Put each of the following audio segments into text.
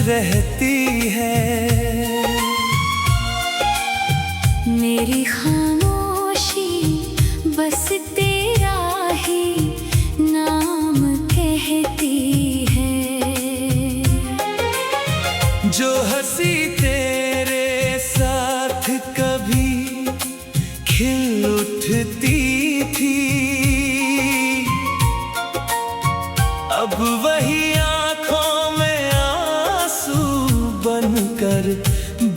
रहती है। मेरी खामोशी बस तेरा ही नाम कहती है। जो हंसी तेरे साथ कभी खिल उठती थी, अब वही आंखों में आंसू बनकर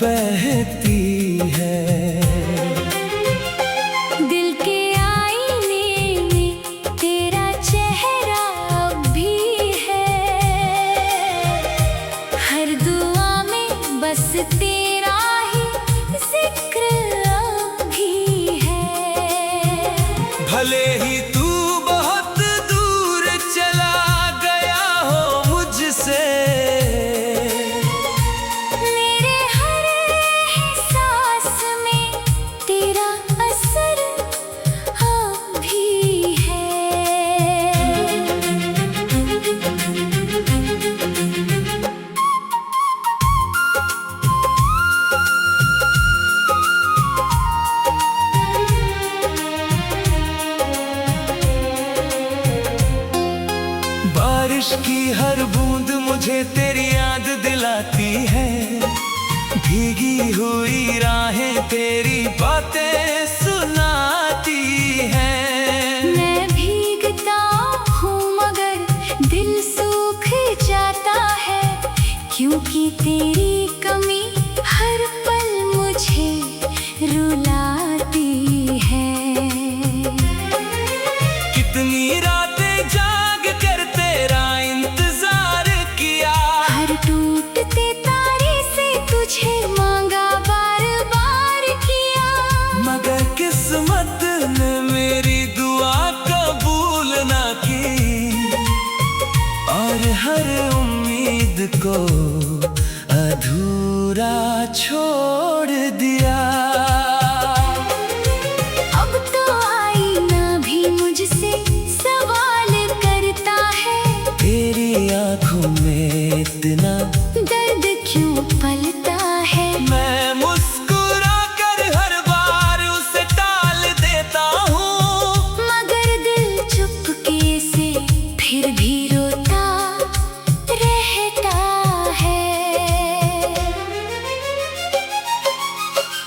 बहती है। दिल के आईने में तेरा चेहरा अब भी है। हर दुआ में बस तेरा ही जिक्र अब भी है। भले ही तू बहुत दूर चला गया हो मुझसे, मेरे हर एहसास में तेरा असर अब भी है। बारिश की हर बूंद मुझे तेरी याद दिलाती है। भीगी हुई राहें तेरी बातें सुनाती हैं। मैं भीगता हूँ मगर दिल सूख जाता है, क्योंकि तेरी कमी हर पल मुझे रुलाती है। कितनी रातें जाग कर तेरा इंतजार किया, हर टूटते तारे से तुझे मांगा, बार बार किया। मगर किस्मत ने मेरी दुआ कबूल ना की, और हर उम्मीद को अधूरा छोड़ दिया। अब तो आईना भी मुझसे सवाल करता है, तेरी आंखों में इतना दर्द क्यों पलता है। मैं मुस्कुरा कर हर बार उसे टाल देता हूँ, मगर दिल चुपके से फिर भी रोता रहता है।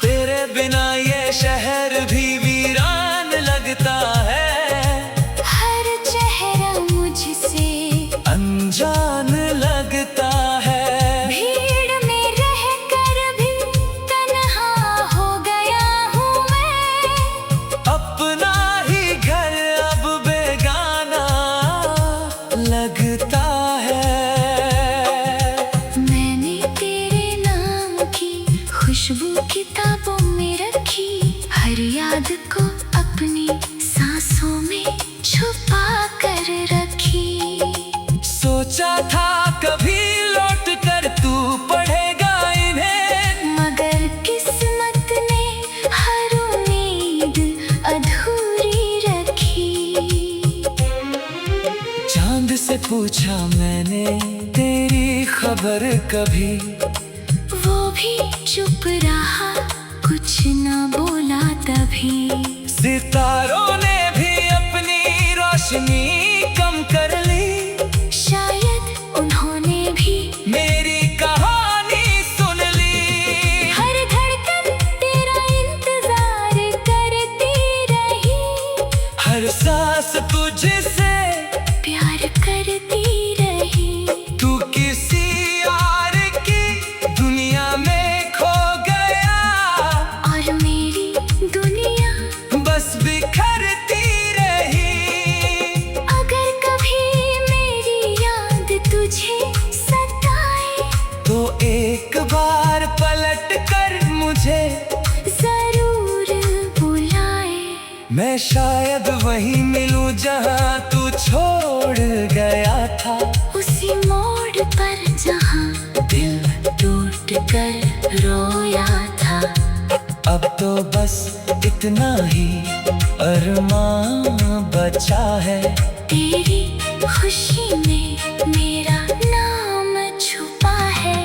तेरे बिना ये शहर भी वीरान लगता है। हर चेहरा मुझसे अनजान लगता है। भीड़ में रहकर भी तन्हा हो गया हूँ मैं। अपना ही घर अब बेगाना लगता है। मैंने तेरे नाम की खुशबू किताबों में रखी, हर याद को अपनी सांसों में छुपा कर रखी। सोचा था कभी लौट कर तू पढ़ेगा इन्हें, मगर किस्मत ने हर उम्मीद अधूरी रखी। चांद से पूछा मैंने तेरी खबर कभी, वो भी चुप रहा, कुछ ना बोला तभी। सितारों ने भी अपनी रोशनी कम कर ली, शायद उन्होंने भी मेरी कहानी सुन ली। हर धड़कन तेरा इंतजार करती रही, हर सांस तुझसे प्यार करती रही। तू किसी और की दुनिया में खो गया, और मेरी दुनिया बस बिखरती रही। अगर कभी मेरी याद तुझे सताए, तो एक बार पलट कर मुझे जरूर बुलाए। मैं शायद वहीं मिलूं जहां तू छोड़ गया था। उसी मोड़ पर जहां दिल टूट कर रोया था। अब तो बस इतना ही अरमां बचा है, तेरी खुशी में मेरा नाम छुपा है।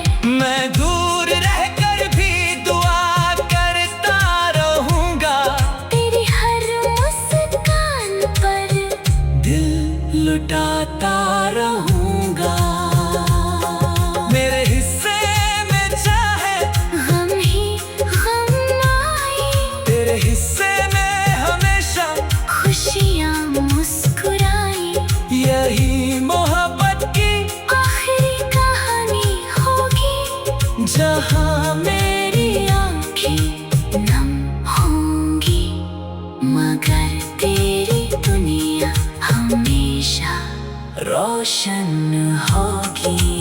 जहाँ मेरी आँखें नम होंगी, मगर तेरी दुनिया हमेशा रोशन होगी।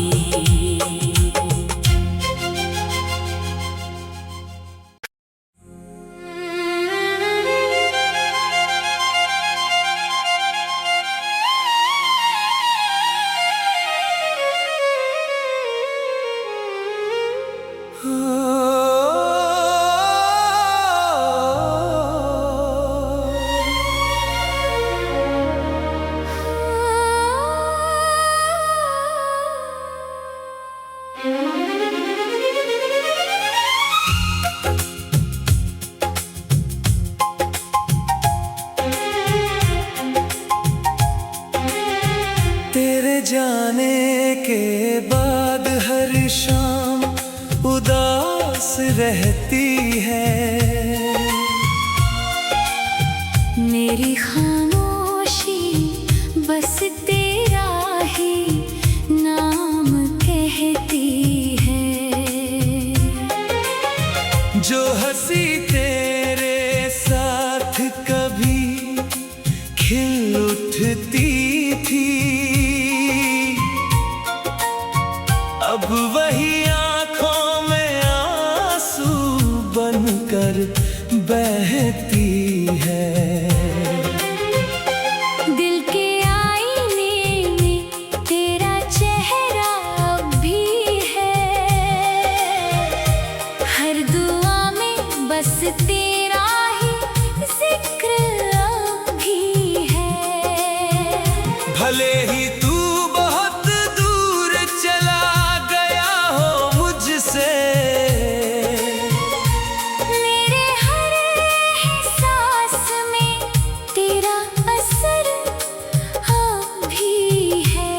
तेरे जाने के बाद हर शाम उदास रहती है। मेरी खामोशी बस तेरा ही नाम कहती है। जो हंसी तेरे साथ कभी खिल उठती थी, अब वही आंखों में आंसू बनकर बहती है। दिल के आईने में तेरा चेहरा अब भी है। हर दुआ में बस तेरा ही जिक्र अब भी है। भले ही तू बहुत दूर चला गया हो मुझसे, मेरे हर एहसास में तेरा असर अब भी है।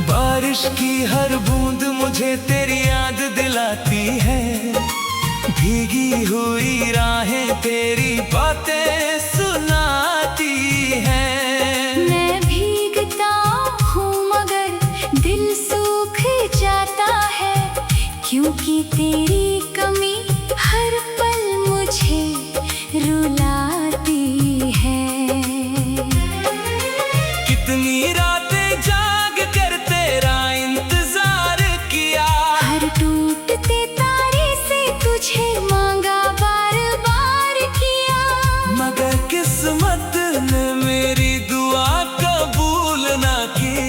बारिश की हर बूंद मुझे तेरी याद दिलाती है। भीगी हुई राहें तेरी बातें सुनाती हैं। मैं भीगता हूँ मगर दिल सूख जाता है, क्योंकि तेरी कमी हर पल मुझे रुलाती है। कितनी रातें जाग कर तेरा इंतजार किया, हर टूटते तारे से तुझे मांगा, बार बार किया। मगर किस्मत ने मेरी दुआ कबूल ना की,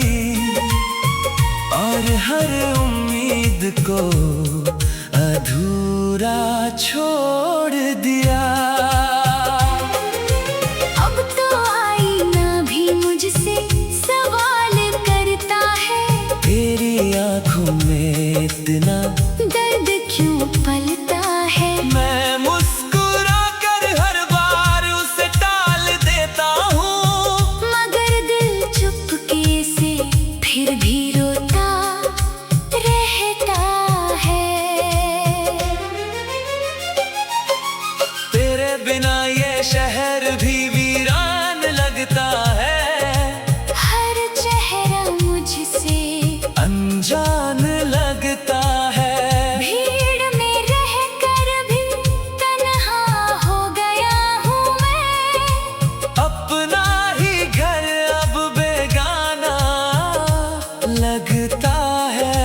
और हर उम्मीद को अधूरा छोड़ दिया। अब तो आईना भी मुझसे सवाल करता है, तेरी आंखों में इतना दर्द क्यों पलता है। मैं मुस्कुरा कर हर बार उसे टाल देता हूँ, मगर दिल चुपके से फिर भी रोता रहता है। तेरे बिना ये शहर भी वीरान लगता है। हर चेहरा मुझसे अनजान लगता है। भीड़ में रहकर भी तन्हा हो गया हूँ मैं। अपना ही घर अब बेगाना लगता है।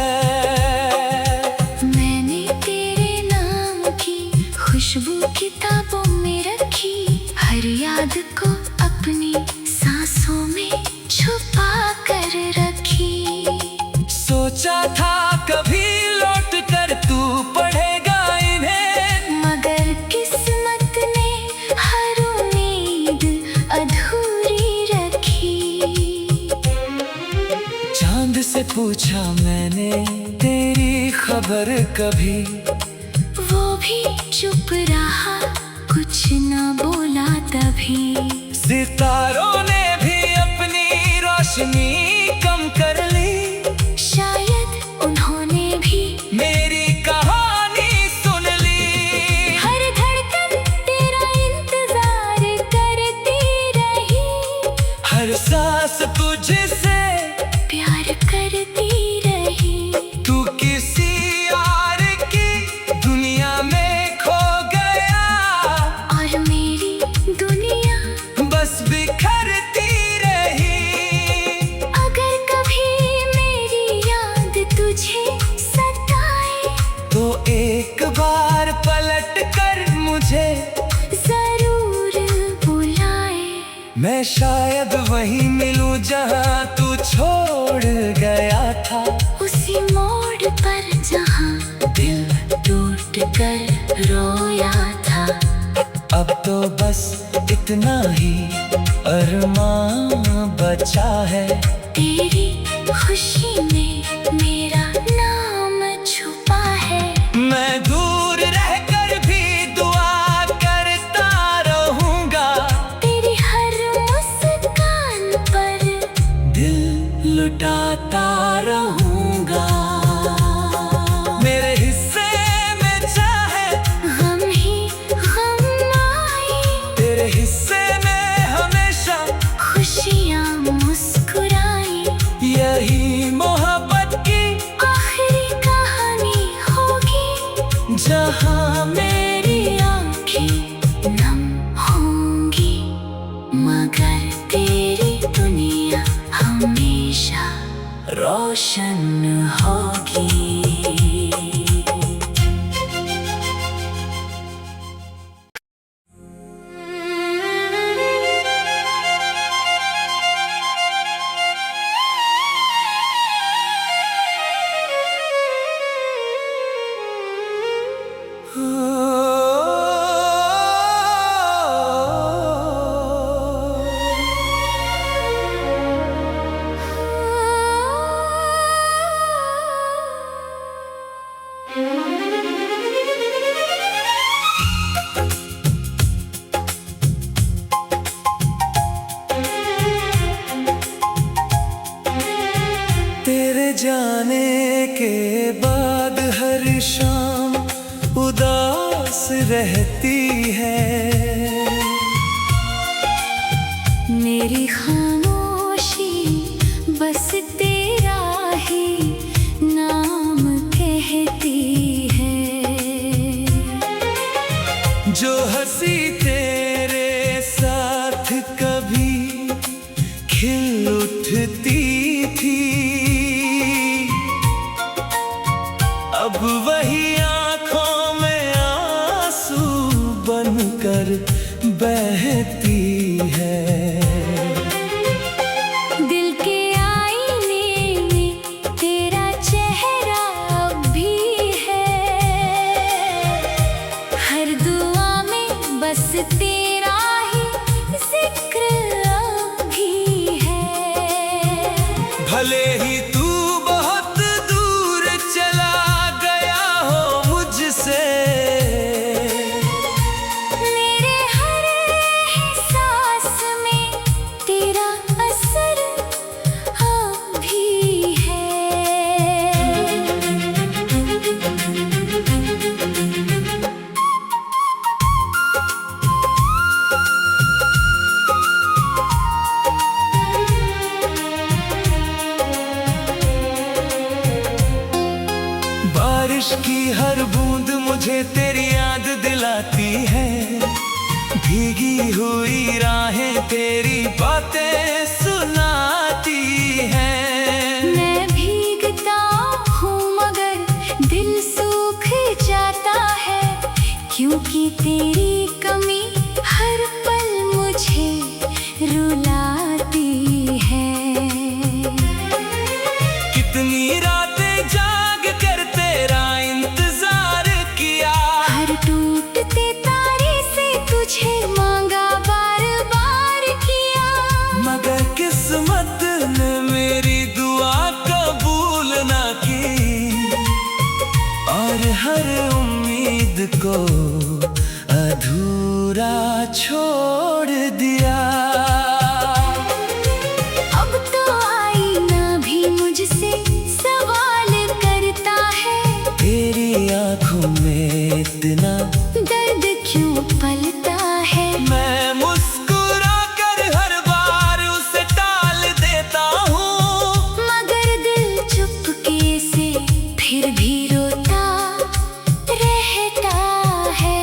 मैंने तेरे नाम की खुशबू किताबों में रखी, हर याद को अपनी सांसों में छुपा कर रखी। सोचा था कभी लौट कर तू पढ़ेगा इन्हें, मगर किस्मत ने हर उम्मीद अधूरी रखी। चांद से पूछा मैंने तेरी खबर कभी, वो भी चुप रहा, कुछ न बोला तभी। सितारों ने भी अपनी रोशनी कम कर ली, शायद उन्होंने मैं शायद वहीं मिलूं जहां तू छोड़ गया था। उसी मोड़ पर जहां दिल टूट कर रोया था। अब तो बस इतना ही अरमां बचा है। तेरी खुशी में मेरा नाम छुपा है। मैं दूर रहकर भी दुआ करता रहूंगा। तेरी हर मुस्कान पर दिल लुटाता रहूंगा। मेरे हिस्से में चाहे गम ही गम आए, तेरे हिस्से में हमेशा खुशियाँ मुस्कुराए। यही मोहब्बत की आखिरी कहानी होगी जहां मेरी आँखें नम होंगी, मगर तेरी दुनिया हमेशा रोशन होगी। तेरे जाने के बाद हर शाम उदास रहती है। मेरी खामोशी बस तेरा ही नाम कहती है। जो हंसी तेरे साथ कभी खिल उठती थी, अब वही आंखों में आंसू बनकर बहती है। दिल के आईने में तेरा चेहरा अब भी है। हर दुआ में बस तेरा ही जिक्र अब भी है। भले ही तू बहुत दूर चला गया हो मुझसे, मेरे हर एहसास में तेरा असर अब भी है। बारिश की हर बूंद मुझे तेरी याद दिलाती है। भीगी हुई राहें तेरी बातें सुनाती हैं। मैं भीगता हूँ मगर दिल सूख जाता है, क्योंकि तेरी कमी हर पल मुझे रुलाती है। कितनी रातें जाग कर तेरा इंतजार किया। हर टूटते तारे से तुझे मांगा, बार बार किया। मगर किस्मत ने मेरी दुआ कबूल ना की, और हर उम्मीद को अधूरा छोड़ दिया। अब तो आईना भी मुझसे सवाल करता है, तेरी आंखों में इतना दर्द क्यों पलता है। मैं मुस्कुरा कर हर बार उसे टाल देता हूँ, मगर दिल चुपके से फिर भी रोता रहता है।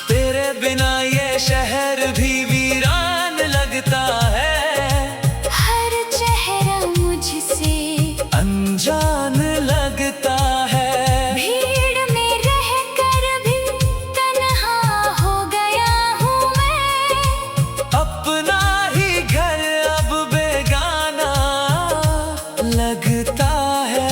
तेरे बिना ये शहर भी वीरान लगता है। हर चेहरा मुझसे अनजान लगता है। दिखता है।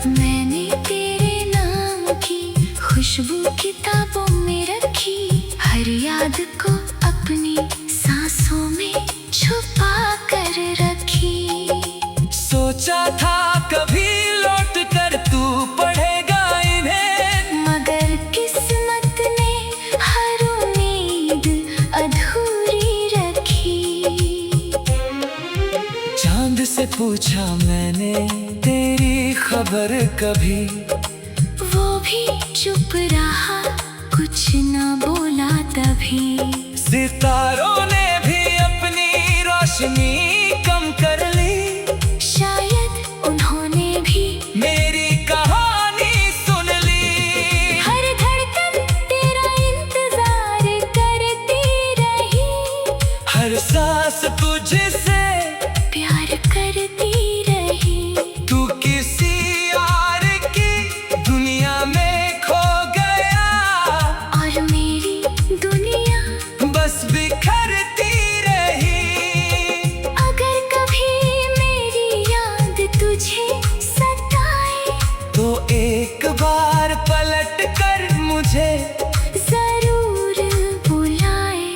मैंने तेरे नाम की खुशबू किताबों में रखी, हर याद को अपनी सांसों में छुपा कर रखी। सोचा था कभी लौट कर तू पढ़ेगा इन्हें, मगर किस्मत ने हर उम्मीद अधूरी रखी। चांद से पूछा मैंने तेरी खबर कभी, वो भी चुप रहा, कुछ न बोला तभी। सितारों ने भी अपनी रोशनी कम कर ली, शायद उन्होंने भी मेरी कहानी सुन ली। हर धड़कन तेरा इंतजार करती रही, हर सांस तुझसे प्यार करती रही। तू किसी और की दुनिया में खो गया, और मेरी दुनिया बस बिखरती रही। अगर कभी मेरी याद तुझे सताए, तो एक बार पलट कर मुझे जरूर बुलाए।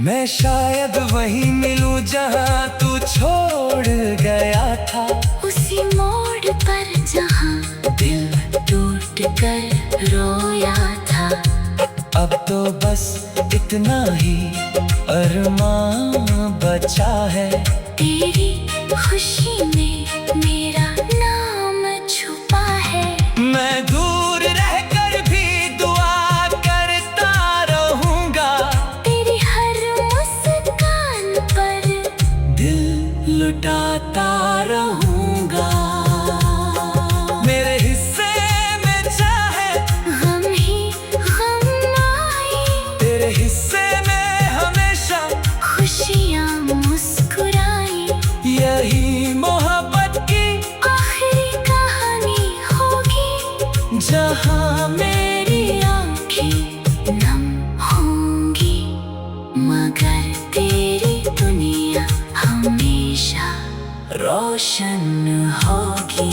मैं शायद वहीं मिलूं जहां तू छोड़ गया था, उसी मोड़ पर जहां दिल टूट कर रोया था। अब तो बस इतना ही अरमां बचा है, तेरी खुशी में मेरा नाम छुपा है। मैं दूर रहकर भी दुआ करता रहूंगा, तेरी हर मुस्कान पर दिल लुटाता रहूंगा। मेरे हिस्से में चाहे गम ही गम आए, तेरे हिस्से में हमेशा खुशियाँ मुस्कुराए। यही मोहब्बत की आखिरी कहानी होगी, जहां मेरी आँखें नम होंगी, मगर तेरी दुनिया हमेशा रोशन होगी।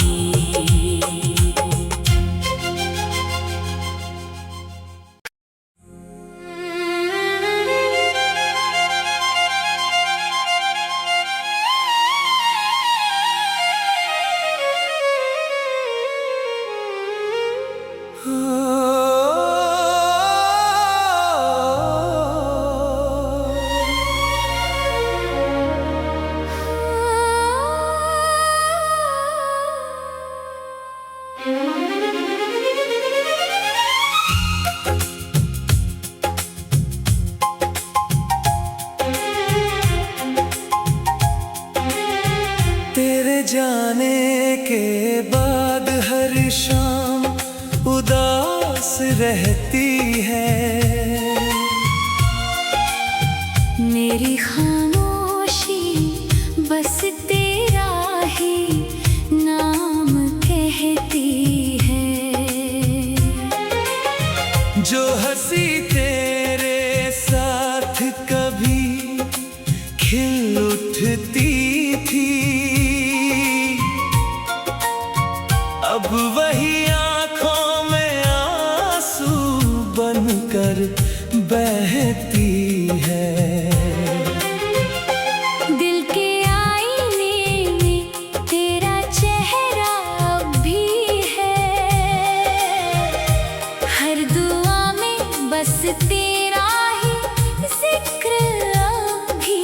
तेरे जाने के बाद हर शाम उदास रहती है। मेरी खामोशी बस तेरा ही नाम कहती है। जो हंसी तेरे साथ कभी खिल उठती थी, अब वही आंखों में आंसू बनकर बहती है। दिल के आईने में तेरा चेहरा अब भी है, हर दुआ में बस तेरा ही जिक्र अब भी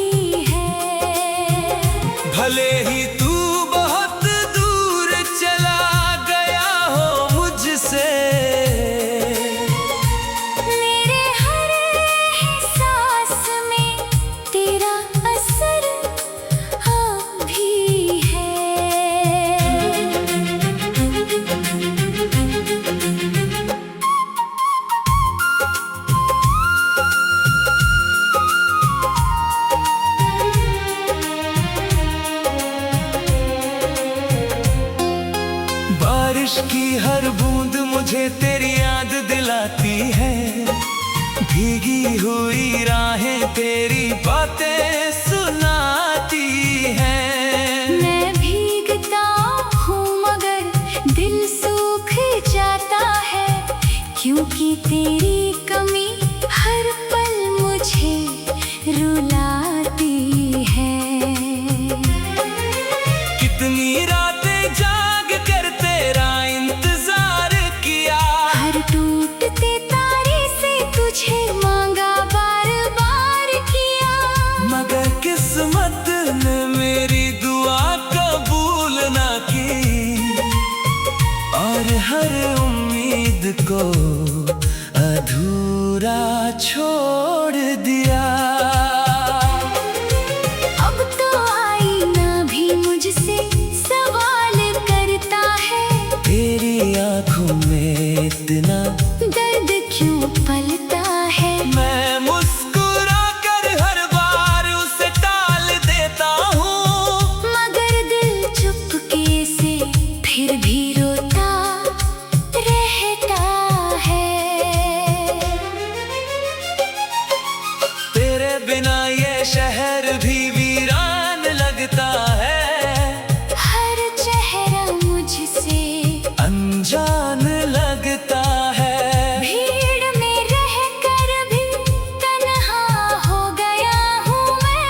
है। भले ही तू बहुत दूर चला गया हो मुझसे, मेरे हर एहसास में तेरा असर अब भी है। बारिश की हर बूंद मुझे तेरी याद दिलाती है, भीगी हुई राहें तेरी बातें सुनाती हैं। मैं भीग तेरी कमी हर पल मुझे रुलाती है। कितनी रातें जाग कर तेरा इंतजार किया, हर टूटते तारे से तुझे मांगा, बार बार किया। मगर किस्मत ने मेरी दुआ कबूल ना की, और हर उम्मीद को अधूरा छोड़ दिया। अब तो आईना भी मुझसे सवाल करता है, तेरी आंखों में इतना दर्द क्यों पलता है। मैं मुस्कुरा कर हर बार उसे टाल देता हूँ, मगर दिल चुपके से फिर भी रोता रहता है। तेरे बिना ये शहर भी वीरान लगता है, हर चेहरा मुझसे अनजान लगता है। भीड़ में रहकर भी तन्हा हो गया हूँ मैं,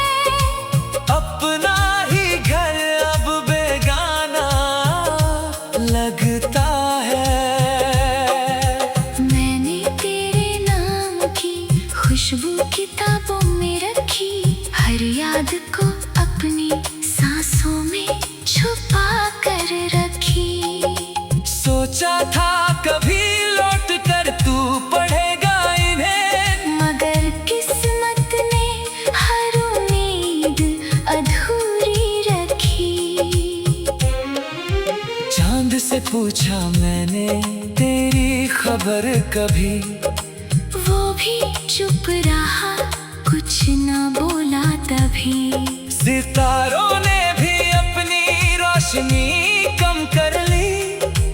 अपना ही घर अब बेगाना लगता है। मैंने तेरे नाम की खुशबू किताबों में रखी, हर याद को अपनी सांसों में छुपा कर रखी। सोचा था कभी लौट कर तू पढ़ेगा इन्हें, मगर किस्मत ने हर उम्मीद अधूरी रखी। चांद से पूछा मैंने तेरी खबर कभी, वो भी चुप रहा, कुछ न बोला तभी। सितारों ने भी अपनी रोशनी कम कर ली,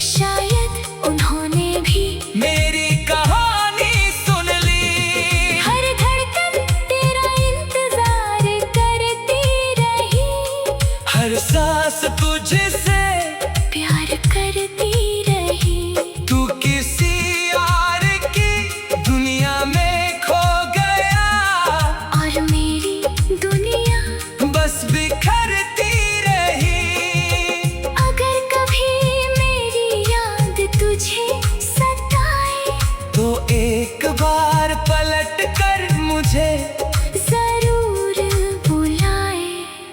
शायद उन्होंने भी मेरी कहानी सुन ली। हर धड़कन तेरा इंतजार करती रही, हर सांस तुझसे प्यार करती रही। तू किसी और की दुनिया में खो गया, और मेरी दुनिया बस बिखरती रही। अगर कभी मेरी याद तुझे सताए, तो एक बार पलट कर मुझे जरूर बुलाए।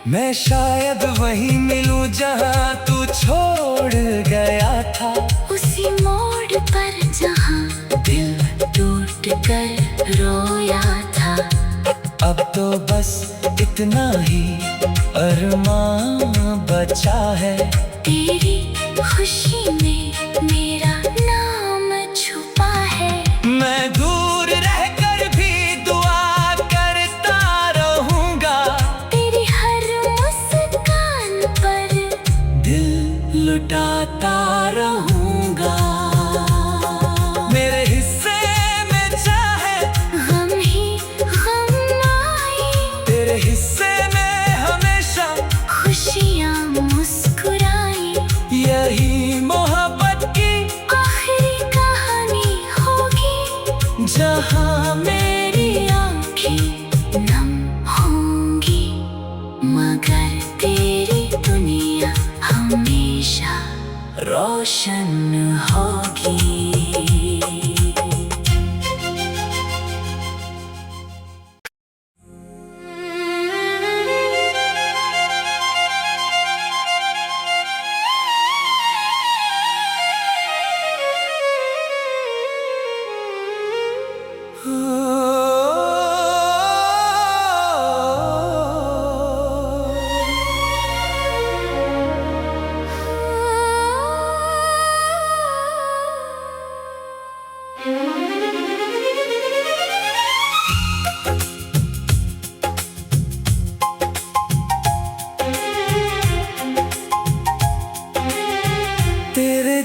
मैं शायद वहीं मिलूं जहां तू छोड़ गया था, उसी मोड़ पर जहाँ दिल टूट कर रोया था। अब तो बस इतना ही अरमां बचा है, तेरी खुशी में मेरा नाम छुपा है। मैं दूर रहकर भी दुआ करता रहूंगा, तेरी हर मुस्कान पर दिल लुटाता रहूंगा। मेरे हिस्से में चाहे गम ही गम आए, तेरे हिस्से में हमेशा खुशियाँ मुस्कुराए। यही मोहब्बत की आखिरी कहानी होगी, जहां मेरी आँखें नम होंगी, मगर तेरी दुनिया हमेशा रोशन होगी।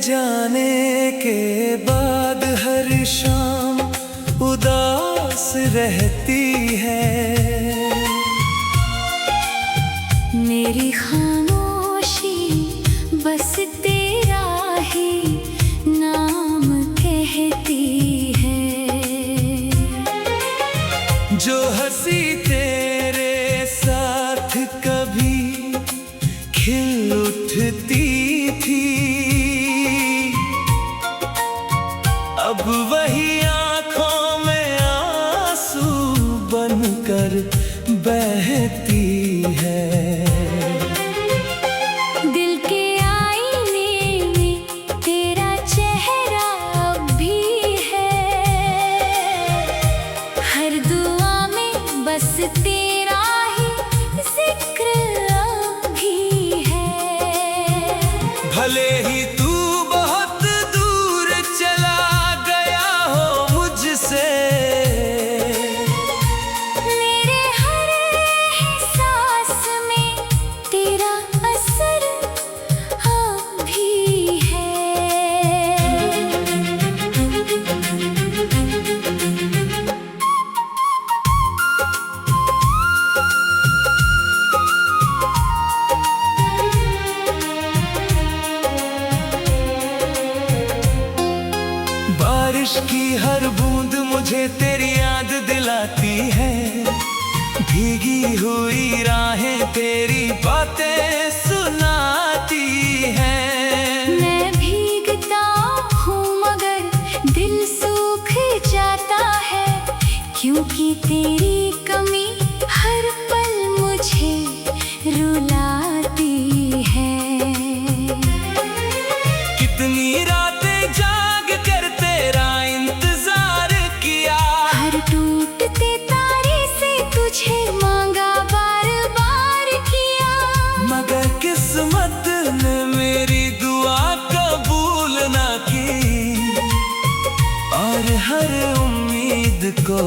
जाने के बाद हर शाम उदास रहती है। मेरी खामोशी बस तेरा ही नाम कहती है। उठती थी, अब वही आंखों में आंसू बनकर बहती है। दिल के आईने में तेरा चेहरा अब भी है, हर दुआ में बस तेरा ही जिक्र अब भी है। भले ही तू बहुत दूर चला गया हो मुझसे, मेरे हर एहसास में तेरा असर अब भी है। बारिश की हर बूंद मुझे तेरी याद दिलाती है, भीगी हुई राहें तेरी बातें सुनाती हैं। मैं भीगता हूँ मगर दिल सूख जाता है, क्योंकि तेरी कमी हर पल मुझे रुलाती है। कितनी रातें जाग कर तेरा इंतजार किया, हर टूटते तारे से तुझे मांगा बार बार किया, मगर किस्मत ने मेरी दुआ कबूल ना की, और हर उम्मीद को